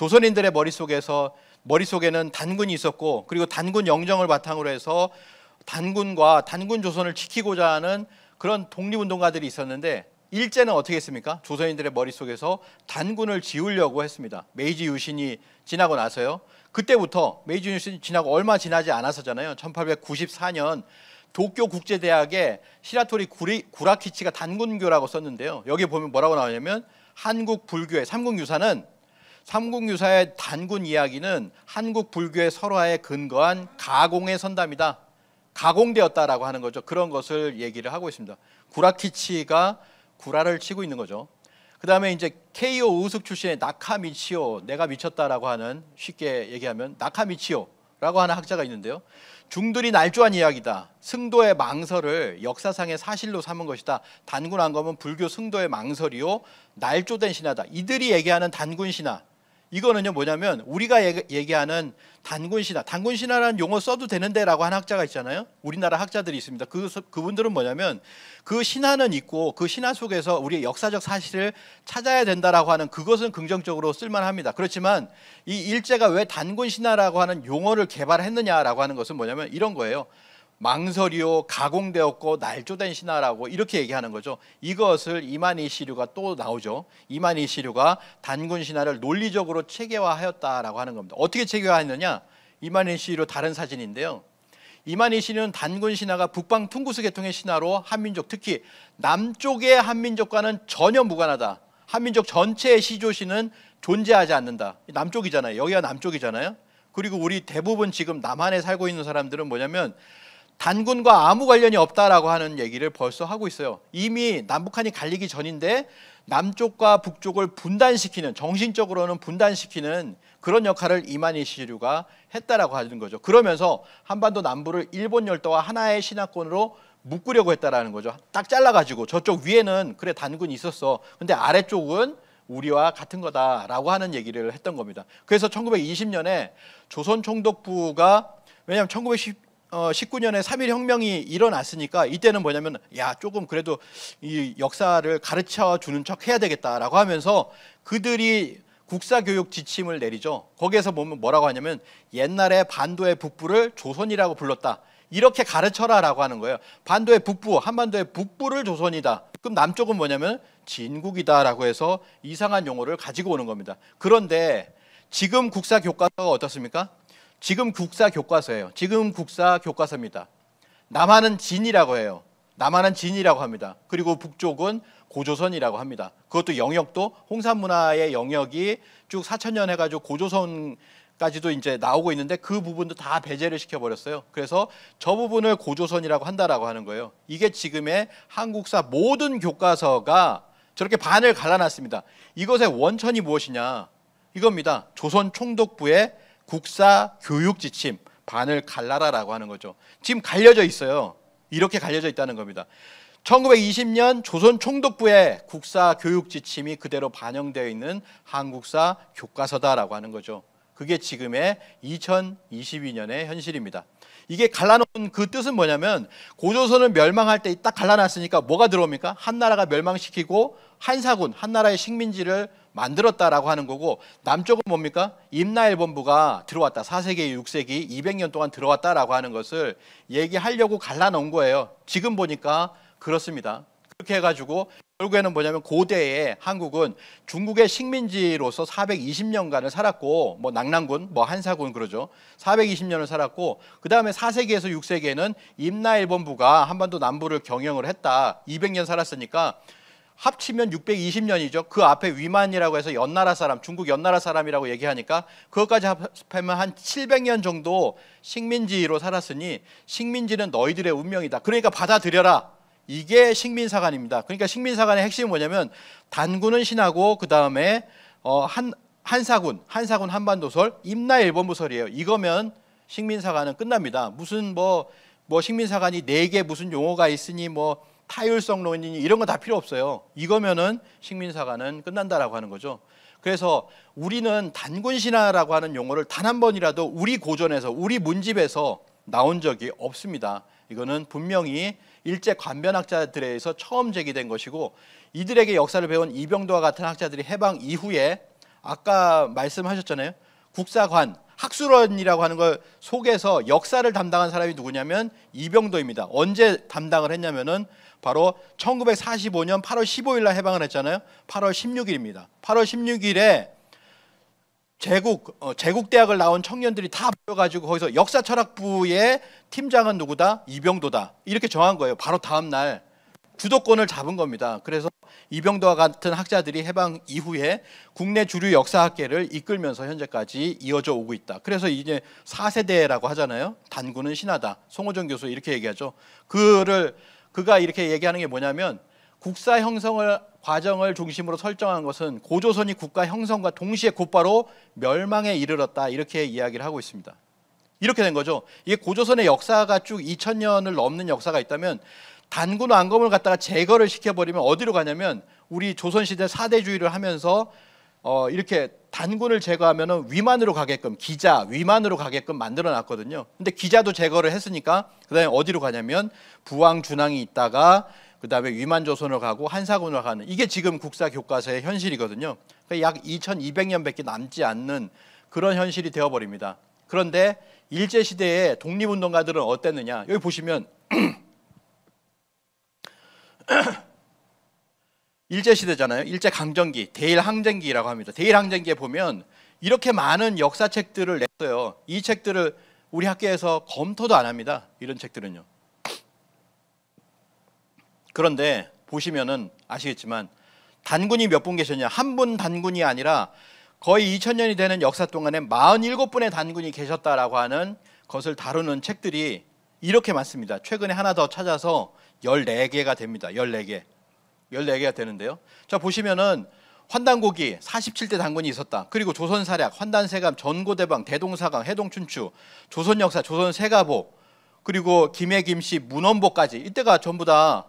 조선인들의 머릿속에는 단군이 있었고, 그리고 단군 영정을 바탕으로 해서 단군과 단군 조선을 지키고자 하는 그런 독립운동가들이 있었는데, 일제는 어떻게 했습니까? 조선인들의 머릿속에서 단군을 지우려고 했습니다. 메이지 유신이 지나고 나서요. 그때부터 메이지 유신이 지나고 얼마 지나지 않았었잖아요. 1894년 도쿄국제대학에 시라토리 구라키치가 단군교라고 썼는데요. 여기 보면 뭐라고 나오냐면, 한국 불교의 삼국유사의 단군 이야기는 한국 불교의 설화에 근거한 가공의 선담이다. 가공되었다라고 하는 거죠. 그런 것을 얘기를 하고 있습니다. 구라키치가 구라를 치고 있는 거죠. 그 다음에 이제 케이오 우숙 출신의 나카미치오, 내가 미쳤다라고 하는, 쉽게 얘기하면 나카미치오라고 하는 학자가 있는데요. 중들이 날조한 이야기다. 승도의 망설을 역사상의 사실로 삼은 것이다. 단군 안검은 불교 승도의 망설이요 날조된 신화다. 이들이 얘기하는 단군 신화, 이거는요 뭐냐면 우리가 얘기하는 단군 신화라는 용어 써도 되는데 라고 하는 학자가 있잖아요. 우리나라 학자들이 있습니다. 그분들은 뭐냐면 그 신화는 있고 그 신화 속에서 우리의 역사적 사실을 찾아야 된다라고 하는, 그것은 긍정적으로 쓸만합니다. 그렇지만 이 일제가 왜 단군 신화라고 하는 용어를 개발했느냐라고 하는 것은 뭐냐면 이런 거예요. 망설이요 가공되었고 날조된 신화라고 이렇게 얘기하는 거죠. 이것을 이만희 시류가 또 나오죠. 이만희 시류가 단군 신화를 논리적으로 체계화하였다라고 하는 겁니다. 어떻게 체계화했느냐? 이만희 시류 다른 사진인데요. 이만희 시류는 단군 신화가 북방 퉁구스 계통의 신화로 한민족, 특히 남쪽의 한민족과는 전혀 무관하다. 한민족 전체의 시조시는 존재하지 않는다. 남쪽이잖아요. 여기가 남쪽이잖아요. 그리고 우리 대부분 지금 남한에 살고 있는 사람들은 뭐냐면 단군과 아무 관련이 없다라고 하는 얘기를 벌써 하고 있어요. 이미 남북한이 갈리기 전인데 남쪽과 북쪽을 분단시키는, 정신적으로는 분단시키는 그런 역할을 이만희 시류가 했다라고 하는 거죠. 그러면서 한반도 남부를 일본 열도와 하나의 신화권으로 묶으려고 했다라는 거죠. 딱 잘라가지고 저쪽 위에는 그래 단군이 있었어. 근데 아래쪽은 우리와 같은 거다라고 하는 얘기를 했던 겁니다. 그래서 1920년에 조선총독부가, 왜냐하면 1919년에 3.1혁명이 일어났으니까 이때는 뭐냐면 야 조금 그래도 이 역사를 가르쳐 주는 척 해야 되겠다라고 하면서 그들이 국사교육 지침을 내리죠. 거기에서 보면 뭐라고 하냐면 옛날에 반도의 북부를 조선이라고 불렀다. 이렇게 가르쳐라라고 하는 거예요. 반도의 북부, 한반도의 북부를 조선이다. 그럼 남쪽은 뭐냐면 진국이다라고 해서 이상한 용어를 가지고 오는 겁니다. 그런데 지금 국사 교과서가 어떻습니까? 지금 국사 교과서예요. 지금 국사 교과서입니다. 남한은 진이라고 해요. 남한은 진이라고 합니다. 그리고 북쪽은 고조선이라고 합니다. 그것도 영역도 홍산문화의 영역이 쭉 4,000년 해가지고 고조선까지도 이제 나오고 있는데 그 부분도 다 배제를 시켜버렸어요. 그래서 저 부분을 고조선이라고 한다라고 하는 거예요. 이게 지금의 한국사 모든 교과서가 저렇게 반을 갈라놨습니다. 이것의 원천이 무엇이냐? 이겁니다. 조선 총독부의 국사 교육 지침, 반을 갈라라라고 하는 거죠. 지금 갈려져 있어요. 이렇게 갈려져 있다는 겁니다. 1920년 조선 총독부의 국사 교육 지침이 그대로 반영되어 있는 한국사 교과서다라고 하는 거죠. 그게 지금의 2022년의 현실입니다. 이게 갈라놓은 그 뜻은 뭐냐면 고조선을 멸망할 때 딱 갈라놨으니까 뭐가 들어옵니까? 한나라가 멸망시키고 한사군, 한나라의 식민지를 만들었다라고 하는 거고, 남쪽은 뭡니까? 임나일본부가 들어왔다. 4세기, 6세기, 200년 동안 들어왔다라고 하는 것을 얘기하려고 갈라놓은 거예요. 지금 보니까 그렇습니다. 그렇게 해가지고 결국에는 뭐냐면 고대의 한국은 중국의 식민지로서 420년간을 살았고, 뭐 낙랑군, 뭐 한사군 그러죠. 420년을 살았고, 그 다음에 4세기에서 6세기에는 임나일본부가 한반도 남부를 경영을 했다. 200년 살았으니까 합치면 620년이죠. 그 앞에 위만이라고 해서 연나라 사람, 중국 연나라 사람이라고 얘기하니까 그것까지 합하면 한 700년 정도 식민지로 살았으니 식민지는 너희들의 운명이다. 그러니까 받아들여라. 이게 식민사관입니다. 그러니까 식민사관의 핵심이 뭐냐면 단군은 신하고 그 다음에 한사군 한반도설, 임나일본부설이에요. 이거면 식민사관은 끝납니다. 무슨 뭐 식민사관이 4개 무슨 용어가 있으니 뭐 타율성론이니 이런 거 다 필요 없어요. 이거면은 식민사관은 끝난다라고 하는 거죠. 그래서 우리는 단군신화라고 하는 용어를 단 한 번이라도 우리 고전에서, 우리 문집에서 나온 적이 없습니다. 이거는 분명히 일제 관변학자들에 의해서 처음 제기된 것이고, 이들에게 역사를 배운 이병도와 같은 학자들이 해방 이후에 아까 말씀하셨잖아요. 국사관, 학술원이라고 하는 걸 속에서 역사를 담당한 사람이 누구냐면 이병도입니다. 언제 담당을 했냐면은 바로 1945년 8월 15일 날 해방을 했잖아요. 8월 16일입니다. 8월 16일에 제국대학을 나온 청년들이 다 모여가지고 거기서 역사철학부의 팀장은 누구다? 이병도다. 이렇게 정한 거예요. 바로 다음 날 주도권을 잡은 겁니다. 그래서 이병도와 같은 학자들이 해방 이후에 국내 주류 역사학계를 이끌면서 현재까지 이어져 오고 있다. 그래서 이제 4세대라고 하잖아요. 단군은 신하다. 송호정 교수 이렇게 얘기하죠. 그가 이렇게 얘기하는 게 뭐냐면 국사 형성을 과정을 중심으로 설정한 것은 고조선이 국가 형성과 동시에 곧바로 멸망에 이르렀다. 이렇게 이야기를 하고 있습니다. 이렇게 된 거죠. 이게 고조선의 역사가 쭉 2000년을 넘는 역사가 있다면 단군 왕검을 갖다가 제거를 시켜버리면 어디로 가냐면 우리 조선시대 사대주의를 하면서 이렇게 단군을 제거하면 위만으로 가게끔 기자 위만으로 가게끔 만들어놨거든요. 근데 기자도 제거를 했으니까 그 다음에 어디로 가냐면 부왕 준왕이 있다가 그 다음에 위만조선으로 가고 한사군으로 가는 이게 지금 국사교과서의 현실이거든요. 그러니까 약 2200년밖에 남지 않는 그런 현실이 되어버립니다. 그런데 일제시대의 독립운동가들은 어땠느냐. 여기 보시면 일제시대잖아요. 일제강점기, 대일항쟁기라고 합니다. 대일항쟁기에 보면 이렇게 많은 역사책들을 냈어요. 이 책들을 우리 학교에서 검토도 안 합니다. 이런 책들은요. 그런데 보시면은 아시겠지만 단군이 몇 분 계셨냐. 한 분 단군이 아니라 거의 2000년이 되는 역사 동안에 47분의 단군이 계셨다라고 하는 것을 다루는 책들이 이렇게 많습니다. 최근에 하나 더 찾아서 14개가 됩니다. 14개가 되는데요. 자 보시면은 환단고기 47대 단군이 있었다. 그리고 조선사략, 환단세감, 전고대방, 대동사강, 해동춘추, 조선역사, 조선세가보, 그리고 김해, 김씨, 문원보까지 이때가 전부 다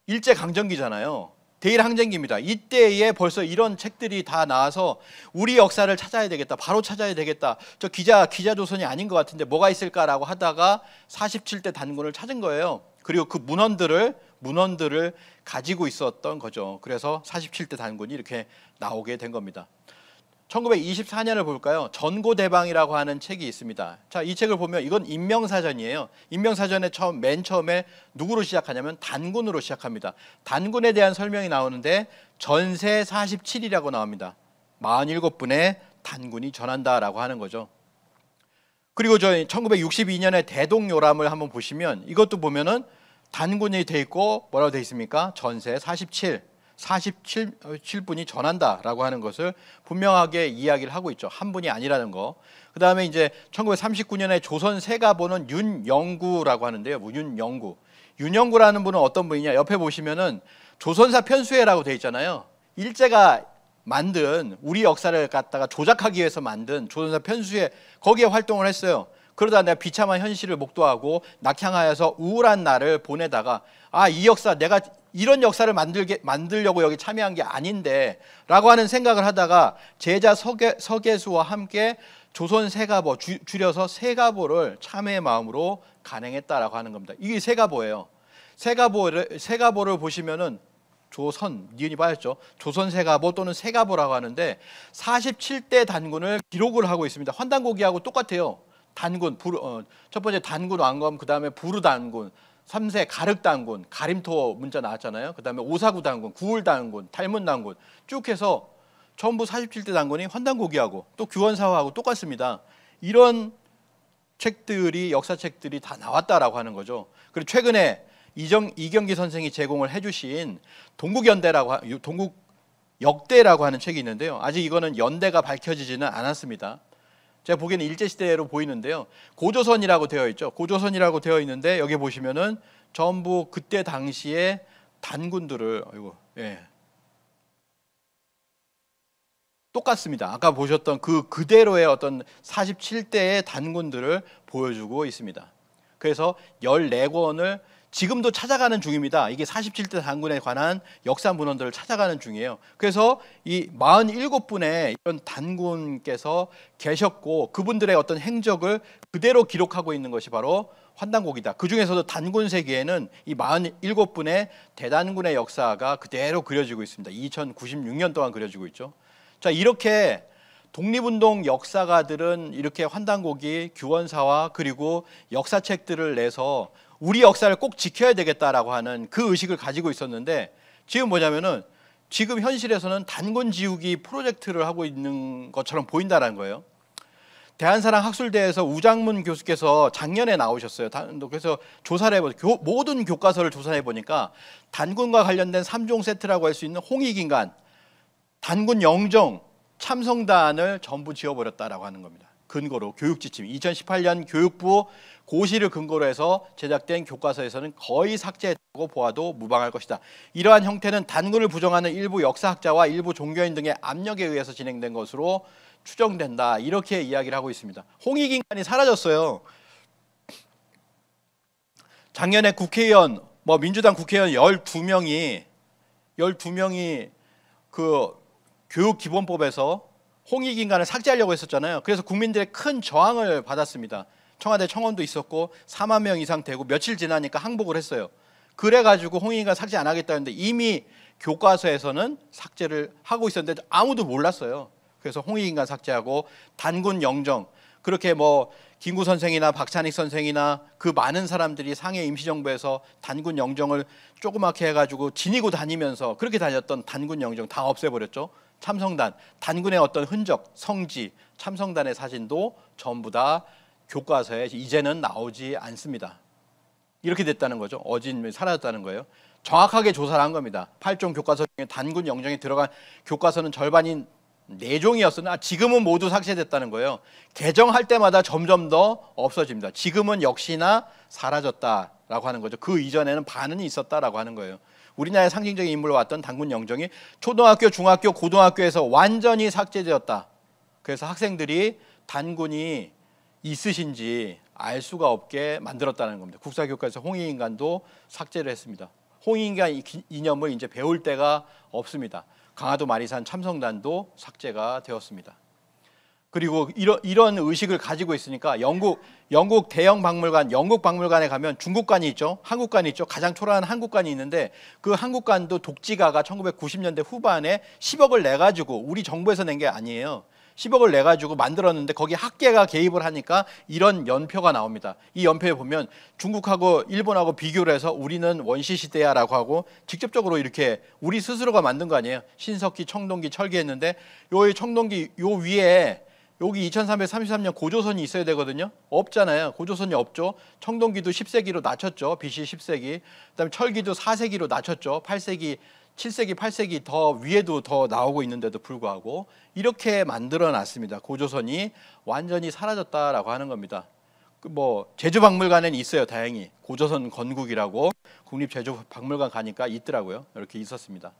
일제강점기잖아요. 대일항쟁기입니다. 이때에 벌써 이런 책들이 다 나와서 우리 역사를 찾아야 되겠다. 바로 찾아야 되겠다. 저 기자조선이 아닌 것 같은데 뭐가 있을까라고 하다가 47대 단군을 찾은 거예요. 그리고 그 문헌들을 가지고 있었던 거죠. 그래서 47대 단군이 이렇게 나오게 된 겁니다. 1924년을 볼까요? 전고대방이라고 하는 책이 있습니다. 자, 이 책을 보면 이건 인명사전이에요. 인명사전에 맨 처음에 누구로 시작하냐면 단군으로 시작합니다. 단군에 대한 설명이 나오는데 전세 47이라고 나옵니다. 47분의 단군이 전한다라고 하는 거죠. 그리고 저희 1962년에 대동요람을 한번 보시면 이것도 보면은 단군이 돼 있고 뭐라고 돼 있습니까? 전세 47분이 전한다라고 하는 것을 분명하게 이야기를 하고 있죠. 한 분이 아니라는 거. 그 다음에 이제 1939년에 조선 세가보는 윤영구라고 하는데요. 윤영구라는 분은 어떤 분이냐? 옆에 보시면은 조선사 편수회라고 돼 있잖아요. 일제가 만든 우리 역사를 갖다가 조작하기 위해서 만든 조선사 편수회 거기에 활동을 했어요. 그러다 내가 비참한 현실을 목도하고 낙향하여서 우울한 날을 보내다가 이 역사 내가 이런 역사를 만들려고 여기 참여한 게 아닌데 라고 하는 생각을 하다가 제자 서계수와 함께 조선 세가보 줄여서 세가보를 참회의 마음으로 간행했다라고 하는 겁니다. 이게 세가보예요. 세가보를 보시면은 조선, 니은이 빠졌죠. 조선 세가보 또는 세가보라고 하는데 47대 단군을 기록을 하고 있습니다. 환단고기하고 똑같아요. 단군, 첫 번째 단군 왕검, 그 다음에 부르단군, 3세 가륵단군, 가림토 문자 나왔잖아요. 그 다음에 오사구 단군, 구울단군, 탈문단군 쭉 해서 전부 47대 단군이 환단고기하고 또 규원사화하고 똑같습니다. 이런 책들이 역사책들이 다 나왔다라고 하는 거죠. 그리고 최근에 이경기 선생이 제공을 해주신 동국역대라고 하는 책이 있는데요. 아직 이거는 연대가 밝혀지지는 않았습니다. 제가 보기에는 일제시대로 보이는데요. 고조선이라고 되어 있죠. 고조선이라고 되어 있는데 여기 보시면은 전부 그때 당시에 단군들을 똑같습니다. 아까 보셨던 그대로의 어떤 47대의 단군들을 보여주고 있습니다. 그래서 14권을 지금도 찾아가는 중입니다. 이게 47대 단군에 관한 역사 문헌들을 찾아가는 중이에요. 그래서 이 47분의 이런 단군께서 계셨고 그분들의 어떤 행적을 그대로 기록하고 있는 것이 바로 환단고기다. 그 중에서도 단군 세계에는 이 47분의 대단군의 역사가 그대로 그려지고 있습니다. 2096년 동안 그려지고 있죠. 자, 이렇게 독립운동 역사가들은 이렇게 환단고기, 규원사와 그리고 역사책들을 내서 우리 역사를 꼭 지켜야 되겠다라고 하는 그 의식을 가지고 있었는데, 지금 뭐냐면은 지금 현실에서는 단군 지우기 프로젝트를 하고 있는 것처럼 보인다는 거예요. 대한사랑 학술대에서 우장문 교수께서 작년에 나오셨어요. 그래서 조사를 해보니까 모든 교과서를 조사해 보니까 단군과 관련된 3종 세트라고 할 수 있는 홍익인간, 단군 영정, 참성단을 전부 지워버렸다라고 하는 겁니다. 근거로 교육지침 2018년 교육부 고시를 근거로 해서 제작된 교과서에서는 거의 삭제했다고 보아도 무방할 것이다. 이러한 형태는 단군을 부정하는 일부 역사학자와 일부 종교인 등의 압력에 의해서 진행된 것으로 추정된다. 이렇게 이야기를 하고 있습니다. 홍익인간이 사라졌어요. 작년에 국회의원, 민주당 국회의원 12명이 그 교육기본법에서 홍익인간을 삭제하려고 했었잖아요. 그래서 국민들의 큰 저항을 받았습니다. 청와대 청원도 있었고 4만 명 이상 되고 며칠 지나니까 항복을 했어요. 그래가지고 홍익인간 삭제 안 하겠다는데 이미 교과서에서는 삭제를 하고 있었는데 아무도 몰랐어요. 그래서 홍익인간 삭제하고 단군 영정, 그렇게 김구 선생이나 박찬익 선생이나 그 많은 사람들이 상해 임시정부에서 단군 영정을 조그맣게 해가지고 지니고 다니면서 그렇게 다녔던 단군 영정 다 없애버렸죠. 참성단, 단군의 어떤 흔적, 성지, 참성단의 사진도 전부 다 교과서에 이제는 나오지 않습니다. 이렇게 됐다는 거죠. 어진 사라졌다는 거예요. 정확하게 조사를 한 겁니다. 8종 교과서 중에 단군 영정이 들어간 교과서는 절반인 4종이었으나 지금은 모두 삭제됐다는 거예요. 개정할 때마다 점점 더 없어집니다. 지금은 역시나 사라졌다라고 하는 거죠. 그 이전에는 반은 있었다라고 하는 거예요. 우리나라의 상징적인 인물로 왔던 단군 영정이 초등학교, 중학교, 고등학교에서 완전히 삭제되었다. 그래서 학생들이 단군이 있으신지 알 수가 없게 만들었다는 겁니다. 국사교과에서 홍익인간도 삭제를 했습니다. 홍익인간 이념을 이제 배울 때가 없습니다. 강화도 마리산 참성단도 삭제가 되었습니다. 그리고 이런 의식을 가지고 있으니까 영국 대형 박물관, 영국 박물관에 가면 중국관이 있죠, 한국관이 있죠. 가장 초라한 한국관이 있는데 그 한국관도 독지가가 1990년대 후반에 10억을 내 가지고, 우리 정부에서 낸 게 아니에요. 10억을 내 가지고 만들었는데 거기 학계가 개입을 하니까 이런 연표가 나옵니다. 이 연표에 보면 중국하고 일본하고 비교를 해서 우리는 원시 시대야라고 하고 직접적으로 이렇게 우리 스스로가 만든 거 아니에요. 신석기, 청동기 철기했는데 요 청동기 요 위에 여기 2333년 고조선이 있어야 되거든요. 없잖아요. 고조선이 없죠. 청동기도 10세기로 낮췄죠. BC 10세기. 그다음에 철기도 4세기로 낮췄죠. 8세기, 7세기, 8세기 더 위에도 더 나오고 있는데도 불구하고 이렇게 만들어 놨습니다. 고조선이 완전히 사라졌다라고 하는 겁니다. 제주박물관에는 있어요. 다행히 고조선 건국이라고 국립제주박물관 가니까 있더라고요. 이렇게 있었습니다.